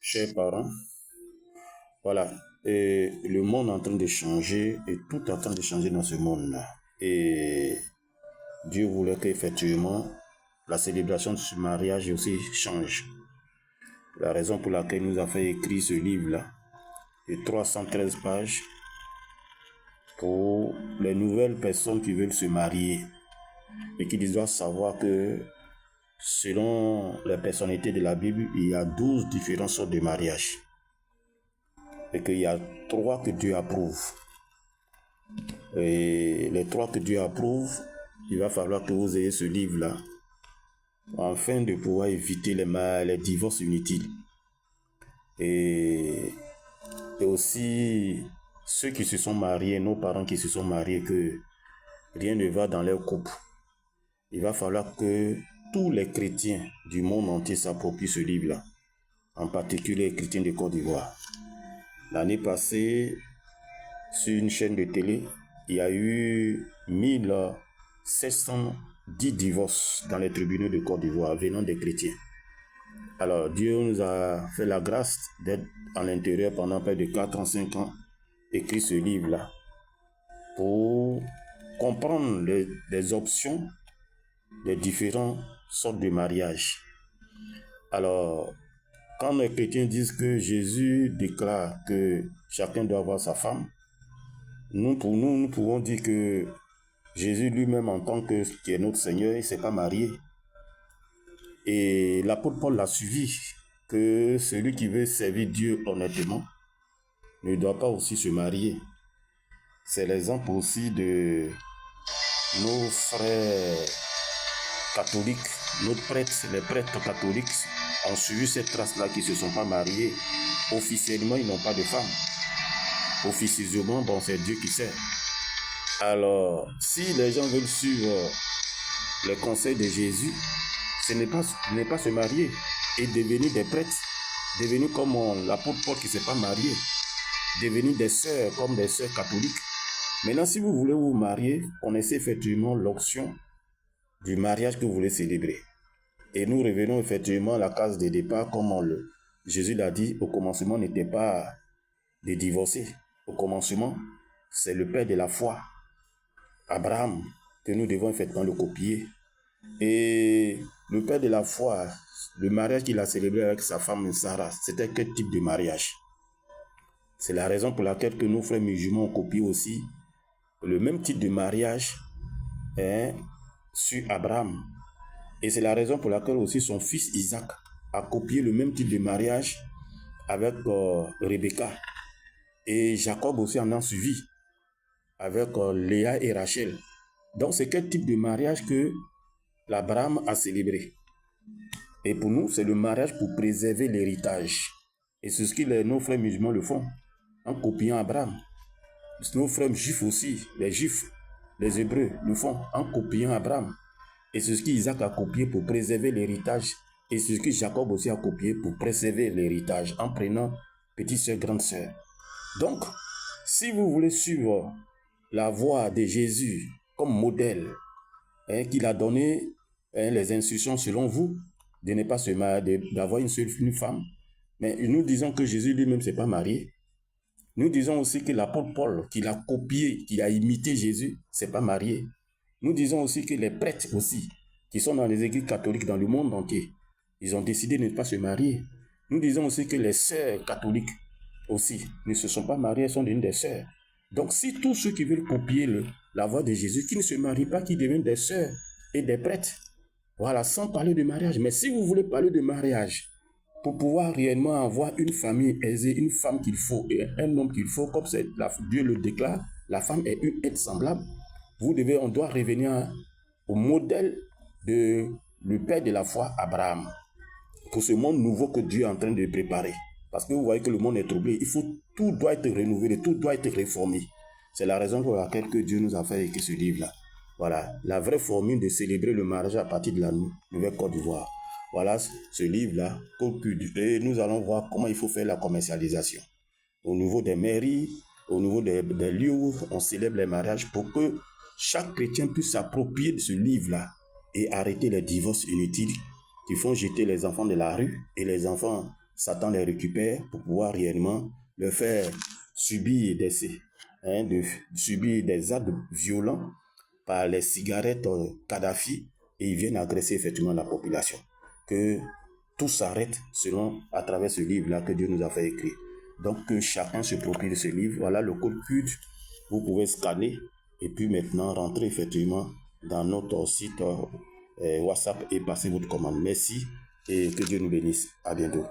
Chers parents, voilà, et le monde est en train de changer et tout est en train de changer dans ce monde-là. Et Dieu voulait qu'effectivement la célébration de ce mariage aussi change. La raison pour laquelle il nous a fait écrire ce livre-là, de 313 pages, pour les nouvelles personnes qui veulent se marier et qui doivent savoir que selon les personnalités de la Bible, il y a 12 différentes sortes de mariages. Et qu'il y a 3 que Dieu approuve. Et les 3 que Dieu approuve, il va falloir que vous ayez ce livre-là, afin de pouvoir éviter les divorces inutiles. Et aussi, ceux qui se sont mariés, nos parents qui se sont mariés, que rien ne va dans leur couple. Il va falloir que tous les chrétiens du monde entier s'approprient ce livre-là, en particulier les chrétiens de Côte d'Ivoire. L'année passée, sur une chaîne de télé, il y a eu 1710 divorces dans les tribunaux de Côte d'Ivoire venant des chrétiens. Alors, Dieu nous a fait la grâce d'être à l'intérieur pendant près de 4 ans, 5 ans, écrit ce livre-là, pour comprendre les options des différentes sortes de mariage. Alors, quand les chrétiens disent que Jésus déclare que chacun doit avoir sa femme, nous pouvons dire que Jésus lui-même, en tant que qui est notre Seigneur, il ne s'est pas marié. Et l'apôtre Paul l'a suivi, que celui qui veut servir Dieu honnêtement ne doit pas aussi se marier. C'est l'exemple aussi de nos frères catholiques, les prêtres catholiques ont suivi cette trace-là, qui ne se sont pas mariés. Officiellement, ils n'ont pas de femme. Officieusement, bon, c'est Dieu qui sait. Alors, si les gens veulent suivre les conseils de Jésus, ce n'est pas se marier et devenir des prêtres, devenir comme l'apôtre Paul qui ne s'est pas marié, devenir des sœurs comme des sœurs catholiques. Maintenant, si vous voulez vous marier, connaissez effectivement l'option du mariage que vous voulez célébrer. Et nous revenons effectivement à la case de départ, comme Jésus l'a dit, au commencement n'était pas de divorcer. Au commencement, c'est le père de la foi, Abraham, que nous devons effectivement le copier. Et le père de la foi, le mariage qu'il a célébré avec sa femme Sarah, c'était quel type de mariage? C'est la raison pour laquelle que nos frères musulmans ont copié aussi le même type de mariage sur Abraham. Et c'est la raison pour laquelle aussi son fils Isaac a copié le même type de mariage avec Rebecca. Et Jacob aussi en a suivi avec Léa et Rachel. Donc c'est quel type de mariage que l'Abraham a célébré? Et pour nous, c'est le mariage pour préserver l'héritage. Et c'est ce que nos frères musulmans le font, en copiant Abraham. Nos frères juifs aussi, les juifs, les hébreux, le font en copiant Abraham. Et c'est ce qu'Isaac a copié pour préserver l'héritage. Et c'est ce que Jacob aussi a copié pour préserver l'héritage, en prenant petite sœur, grande sœur. Donc, si vous voulez suivre la voie de Jésus comme modèle, qu'il a donné les instructions selon vous, de ne pas se marier, d'avoir une femme, mais nous disons que Jésus lui-même ne s'est pas marié. Nous disons aussi que l'apôtre Paul, qui l'a copié, qui a imité Jésus, ne s'est pas marié. Nous disons aussi que les prêtres aussi, qui sont dans les églises catholiques dans le monde entier, ils ont décidé de ne pas se marier. Nous disons aussi que les sœurs catholiques aussi ne se sont pas mariées, elles sont devenues des sœurs. Donc si tous ceux qui veulent copier la voie de Jésus, qui ne se marient pas, qui deviennent des sœurs et des prêtres, voilà, sans parler de mariage. Mais si vous voulez parler de mariage, pour pouvoir réellement avoir une famille aisée, une femme qu'il faut et un homme qu'il faut, comme Dieu le déclare, la femme est une être semblable. On doit revenir au modèle de le père de la foi, Abraham, pour ce monde nouveau que Dieu est en train de préparer. Parce que vous voyez que le monde est troublé. Tout doit être renouvelé, tout doit être réformé. C'est la raison pour laquelle que Dieu nous a fait écrire ce livre-là. Voilà, la vraie formule de célébrer le mariage à partir de la Nouvelle Côte d'Ivoire. Voilà ce livre-là. Et nous allons voir comment il faut faire la commercialisation. Au niveau des mairies, au niveau des lieux où on célèbre les mariages, pour que chaque chrétien puisse s'approprier de ce livre-là et arrêter les divorces inutiles qui font jeter les enfants de la rue et les enfants Satan les récupère pour pouvoir réellement leur faire subir subir des actes violents par les cigarettes Kadhafi, et ils viennent agresser effectivement la population. Que tout s'arrête selon à travers ce livre-là que Dieu nous a fait écrire. Donc que chacun se procure ce livre. Voilà le code PUD. Vous pouvez scanner et puis maintenant rentrer effectivement dans notre site WhatsApp et passer votre commande. Merci et que Dieu nous bénisse. À bientôt.